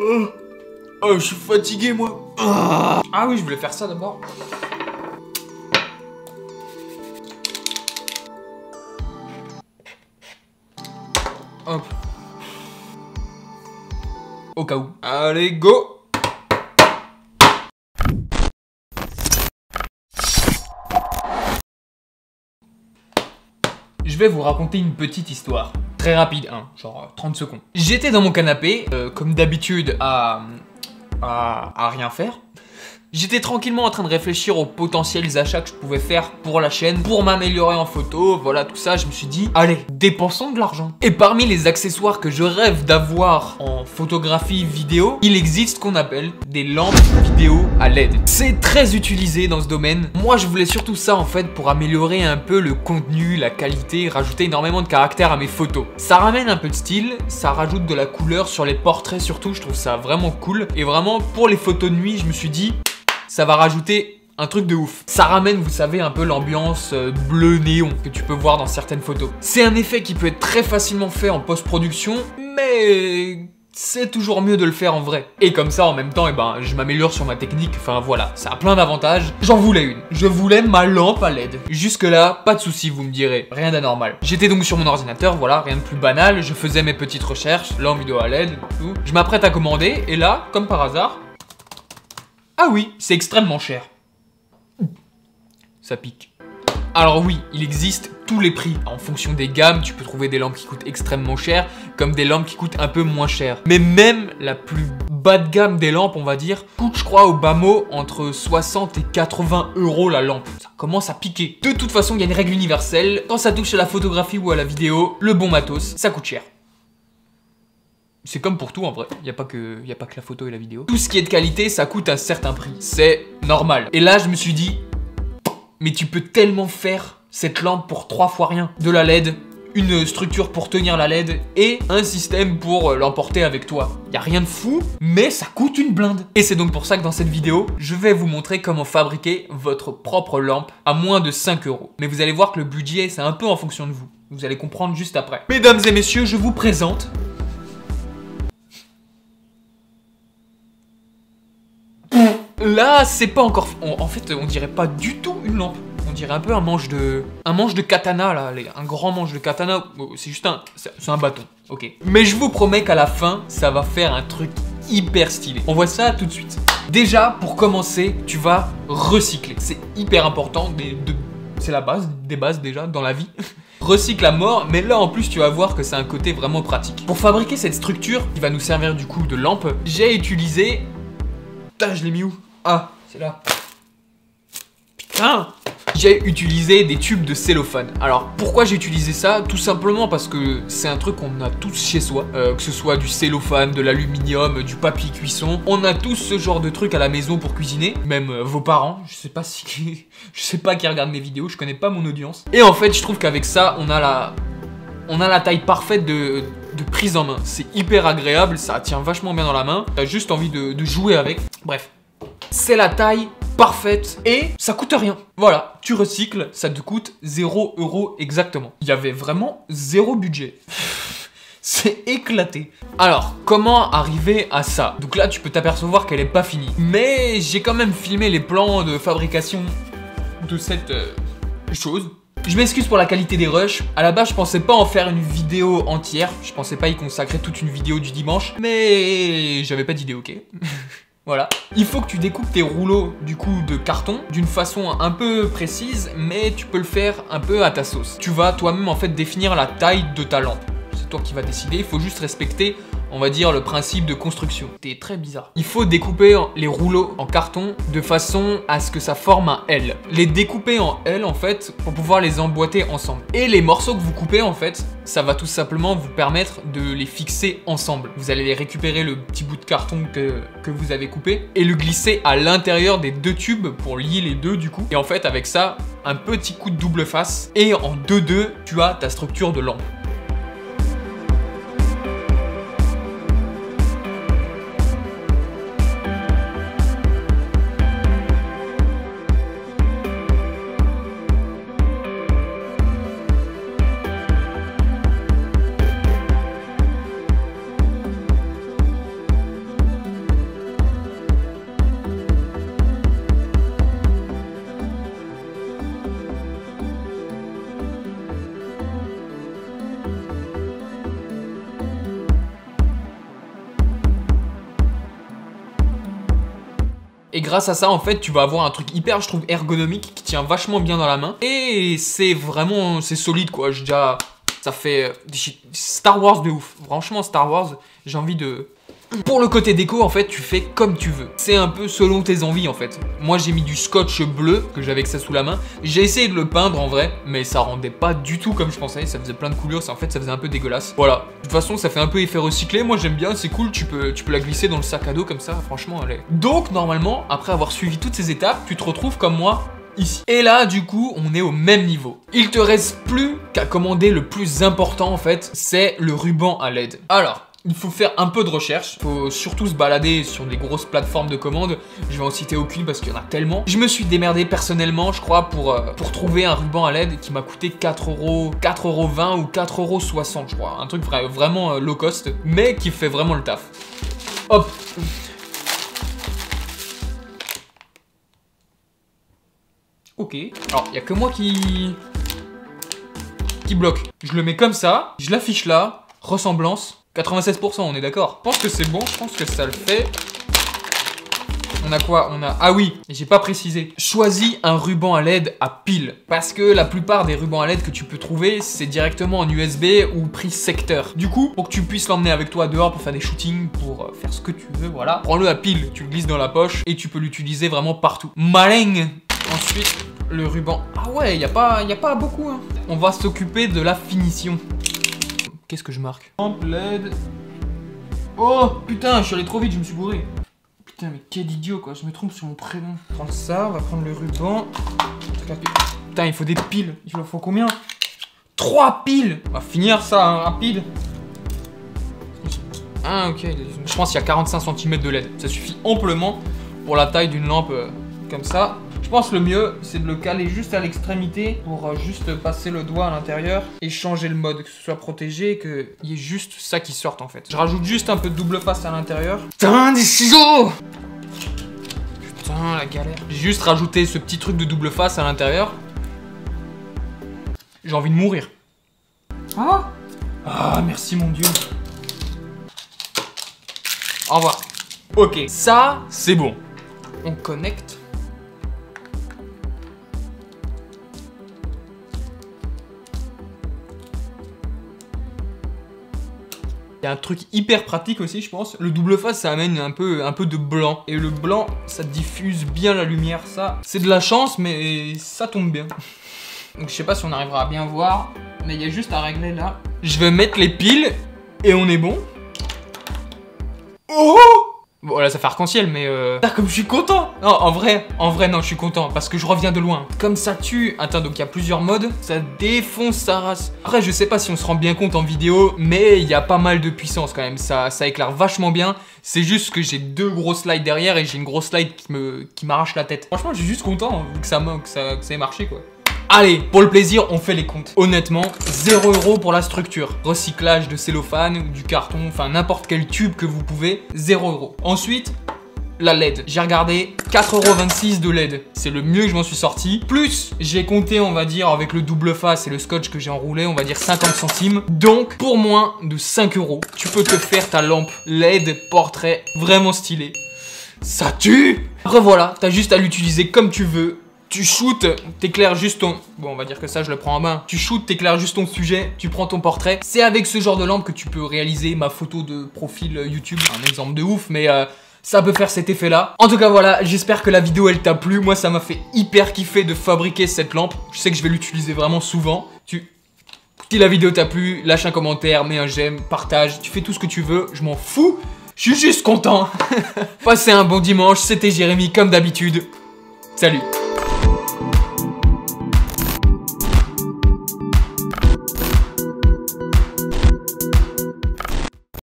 Oh, je suis fatigué, moi. Ah oui, je voulais faire ça d'abord. Hop. Au cas où. Allez, go. Je vais vous raconter une petite histoire. Très rapide, hein, genre 30 secondes. J'étais dans mon canapé, comme d'habitude, à rien faire. J'étais tranquillement en train de réfléchir aux potentiels achats que je pouvais faire pour la chaîne, pour m'améliorer en photo, voilà tout ça. Je me suis dit, allez, dépensons de l'argent. Et parmi les accessoires que je rêve d'avoir en photographie vidéo, il existe ce qu'on appelle des lampes vidéo à LED. C'est très utilisé dans ce domaine. Moi, je voulais surtout ça en fait pour améliorer un peu le contenu, la qualité, rajouter énormément de caractère à mes photos. Ça ramène un peu de style, ça rajoute de la couleur sur les portraits surtout, je trouve ça vraiment cool. Et vraiment, pour les photos de nuit, je me suis dit, ça va rajouter un truc de ouf. Ça ramène, vous savez, un peu l'ambiance bleu néon que tu peux voir dans certaines photos. C'est un effet qui peut être très facilement fait en post-production, mais c'est toujours mieux de le faire en vrai. Et comme ça, en même temps, je m'améliore sur ma technique. Enfin voilà, ça a plein d'avantages. J'en voulais une. Je voulais ma lampe à LED. Jusque là, pas de soucis, vous me direz. Rien d'anormal. J'étais donc sur mon ordinateur, voilà, rien de plus banal. Je faisais mes petites recherches, lampe vidéo à LED, tout. Je m'apprête à commander, et là, comme par hasard, ah oui, c'est extrêmement cher. Ça pique. Alors oui, il existe tous les prix. En fonction des gammes, tu peux trouver des lampes qui coûtent extrêmement cher, comme des lampes qui coûtent un peu moins cher. Mais même la plus bas de gamme des lampes, on va dire, coûte, je crois, au bas mot, entre 60 et 80 € la lampe. Ça commence à piquer. De toute façon, il y a une règle universelle. Quand ça touche à la photographie ou à la vidéo, le bon matos, ça coûte cher. C'est comme pour tout en vrai, il n'y a pas que la photo et la vidéo. Tout ce qui est de qualité, ça coûte un certain prix. C'est normal. Et là, je me suis dit, mais tu peux tellement faire cette lampe pour 3 fois rien. De la LED, une structure pour tenir la LED et un système pour l'emporter avec toi. Il n'y a rien de fou, mais ça coûte une blinde. Et c'est donc pour ça que dans cette vidéo, je vais vous montrer comment fabriquer votre propre lampe à moins de 5 €. Mais vous allez voir que le budget, c'est un peu en fonction de vous. Vous allez comprendre juste après. Mesdames et messieurs, je vous présente... Là, c'est pas encore... En fait, on dirait pas du tout une lampe. On dirait un peu un manche de katana, là. Un grand manche de katana. C'est juste c'est un bâton, ok. Mais je vous promets qu'à la fin, ça va faire un truc hyper stylé. On voit ça tout de suite. Déjà, pour commencer, tu vas recycler. C'est hyper important. C'est la base, des bases déjà, dans la vie. Recycle à mort, mais là en plus tu vas voir que c'est un côté vraiment pratique. Pour fabriquer cette structure, qui va nous servir du coup de lampe, j'ai utilisé... Putain, je l'ai mis où? Ah, c'est là. Putain! J'ai utilisé des tubes de cellophane. Alors, pourquoi j'ai utilisé ça? Tout simplement parce que c'est un truc qu'on a tous chez soi. Que ce soit du cellophane, de l'aluminium, du papier cuisson. On a tous ce genre de trucs à la maison pour cuisiner. Même vos parents. Je sais pas qui regarde mes vidéos, je connais pas mon audience. Et en fait, je trouve qu'avec ça, on a la taille parfaite de prise en main. C'est hyper agréable, ça tient vachement bien dans la main. T'as juste envie de jouer avec. Bref. C'est la taille parfaite et ça coûte rien. Voilà, tu recycles, ça te coûte 0 € exactement. Il y avait vraiment 0 budget. C'est éclaté. Alors, comment arriver à ça? Donc là, tu peux t'apercevoir qu'elle est pas finie. Mais j'ai quand même filmé les plans de fabrication de cette chose. Je m'excuse pour la qualité des rushs. À la base, je pensais pas en faire une vidéo entière. Je pensais pas y consacrer toute une vidéo du dimanche. Mais j'avais pas d'idée, ok. Voilà. Il faut que tu découpes tes rouleaux du coup de carton d'une façon un peu précise, mais tu peux le faire un peu à ta sauce. Tu vas toi-même en fait définir la taille de ta lampe. C'est toi qui vas décider, il faut juste respecter, on va dire, le principe de construction. C'est très bizarre. Il faut découper les rouleaux en carton de façon à ce que ça forme un L. Les découper en L en fait pour pouvoir les emboîter ensemble. Et les morceaux que vous coupez en fait, ça va tout simplement vous permettre de les fixer ensemble. Vous allez récupérer le petit bout de carton que vous avez coupé et le glisser à l'intérieur des deux tubes pour lier les deux du coup. Et en fait avec ça, un petit coup de double face et en 2-2, tu as ta structure de lampe. Et grâce à ça, en fait, tu vas avoir un truc hyper, je trouve, ergonomique qui tient vachement bien dans la main. Et c'est vraiment, c'est solide quoi. J'ai déjà, ça fait Star Wars de ouf. Franchement, Star Wars, j'ai envie de... Pour le côté déco, en fait, tu fais comme tu veux. C'est un peu selon tes envies, en fait. Moi, j'ai mis du scotch bleu, que j'avais que ça sous la main. J'ai essayé de le peindre, en vrai, mais ça rendait pas du tout comme je pensais. Ça faisait plein de coulures, en fait, ça faisait un peu dégueulasse. Voilà. De toute façon, ça fait un peu effet recyclé. Moi, j'aime bien, c'est cool. Tu peux la glisser dans le sac à dos, comme ça. Franchement, elle est... Donc, normalement, après avoir suivi toutes ces étapes, tu te retrouves comme moi, ici. Et là, du coup, on est au même niveau. Il te reste plus qu'à commander le plus important, en fait. C'est le ruban à LED. Alors... Il faut faire un peu de recherche, il faut surtout se balader sur des grosses plateformes de commande. Je vais en citer aucune parce qu'il y en a tellement. Je me suis démerdé personnellement, je crois, pour trouver un ruban à LED qui m'a coûté 4,20€ ou 4,60€, je crois. Un truc vraiment low cost, mais qui fait vraiment le taf. Hop. Ok. Alors, il n'y a que moi qui bloque. Je le mets comme ça, je l'affiche là, ressemblance. 96%, on est d'accord. Je pense que c'est bon, je pense que ça le fait. On a quoi? On a... Ah oui, j'ai pas précisé. Choisis un ruban à LED à pile. Parce que la plupart des rubans à LED que tu peux trouver, c'est directement en USB ou prise secteur. Du coup, pour que tu puisses l'emmener avec toi dehors pour faire des shootings, pour faire ce que tu veux, voilà. Prends-le à pile, tu le glisses dans la poche et tu peux l'utiliser vraiment partout. Malin. Ensuite, le ruban... Ah ouais, y a pas beaucoup, hein. On va s'occuper de la finition. Qu'est-ce que je marque? Lampe LED. Oh putain, je suis allé trop vite, je me suis bourré. Putain, mais quel idiot quoi, je me trompe sur mon prénom. On va prendre ça, on va prendre le ruban. Putain, il faut des piles. Il en faut combien? 3 piles. On va finir ça hein, rapide. Ah ok, je pense qu'il y a 45 cm de LED. Ça suffit amplement pour la taille d'une lampe comme ça. Je pense que le mieux, c'est de le caler juste à l'extrémité pour juste passer le doigt à l'intérieur et changer le mode, que ce soit protégé et qu'il y ait juste ça qui sorte en fait. Je rajoute juste un peu de double face à l'intérieur. Putain, des ciseaux! Putain, la galère. J'ai juste rajouté ce petit truc de double face à l'intérieur. J'ai envie de mourir. Ah! Ah, merci mon Dieu. Au revoir. Ok, ça, c'est bon. On connecte. Il y a un truc hyper pratique aussi, je pense. Le double face, ça amène un peu de blanc. Et le blanc, ça diffuse bien la lumière. Ça, c'est de la chance, mais ça tombe bien. Donc je sais pas si on arrivera à bien voir, mais il y a juste à régler là. Je vais mettre les piles et on est bon. Oh! Bon là ça fait arc-en-ciel mais comme je suis content. Non en vrai non je suis content parce que je reviens de loin. Comme ça tue. Attends donc il y a plusieurs modes. Ça défonce sa race. Après je sais pas si on se rend bien compte en vidéo, mais il y a pas mal de puissance quand même. Ça éclaire vachement bien. C'est juste que j'ai 2 gros slides derrière et j'ai une grosse slide qui m'arrache la tête. Franchement je suis juste content que ça ait marché quoi. Allez, pour le plaisir, on fait les comptes. Honnêtement, 0€ pour la structure. Recyclage de cellophane ou du carton, enfin n'importe quel tube que vous pouvez, 0€. Ensuite, la LED. J'ai regardé 4,26€ de LED. C'est le mieux que je m'en suis sorti. Plus, j'ai compté, on va dire, avec le double face et le scotch que j'ai enroulé, on va dire 50 centimes. Donc, pour moins de 5€, tu peux te faire ta lampe LED portrait vraiment stylée. Ça tue! Revoilà, t'as juste à l'utiliser comme tu veux. Tu shootes, t'éclaires juste ton... Bon, on va dire que ça, je le prends en main. Tu shootes, t'éclaires juste ton sujet, tu prends ton portrait. C'est avec ce genre de lampe que tu peux réaliser ma photo de profil YouTube. Un exemple de ouf, mais ça peut faire cet effet-là. En tout cas, voilà, j'espère que la vidéo, elle t'a plu. Moi, ça m'a fait hyper kiffer de fabriquer cette lampe. Je sais que je vais l'utiliser vraiment souvent. Si la vidéo t'a plu, lâche un commentaire, mets un j'aime, partage. Tu fais tout ce que tu veux, je m'en fous. Je suis juste content. Passez un bon dimanche, c'était Jérémy comme d'habitude. Salut.